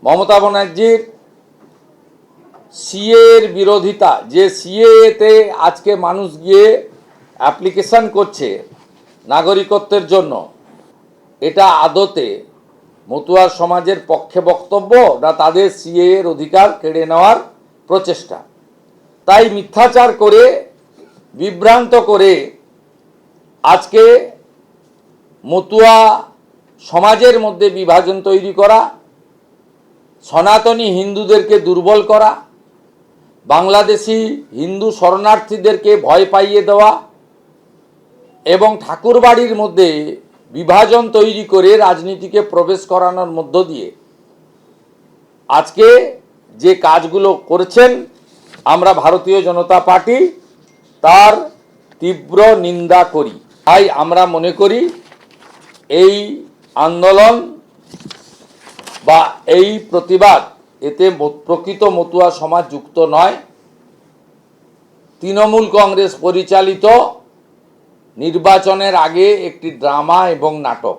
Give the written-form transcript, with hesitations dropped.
মমতা ব্যানার্জির সিএর বিরোধিতা, যে সিএতে আজকে মানুষ গিয়ে অ্যাপ্লিকেশন করছে নাগরিকত্বের জন্য, এটা আদতে মতুয়া সমাজের পক্ষে বক্তব্য না তাদের সিএ এর অধিকার কেড়ে নেওয়ার প্রচেষ্টা? তাই মিথ্যাচার করে, বিভ্রান্ত করে আজকে মতুয়া সমাজের মধ্যে বিভাজন তৈরি করা, সনাতনী হিন্দুদেরকে দুর্বল করা, বাংলাদেশি হিন্দু শরণার্থীদেরকে ভয় পাইয়ে দেওয়া এবং ঠাকুরবাড়ির মধ্যে বিভাজন তৈরি করে রাজনীতিকে প্রবেশ করানোর মধ্য দিয়ে আজকে যে কাজগুলো করেছেন, আমরা ভারতীয় জনতা পার্টি তার তীব্র নিন্দা করি। তাই আমরা মনে করি এই আন্দোলন বা এই প্রতিবাদ এতে প্রকৃত মতুয়া সমাজ যুক্ত নয়। তৃণমূল কংগ্রেস পরিচালিত নির্বাচনের আগে একটি ড্রামা এবং নাটক।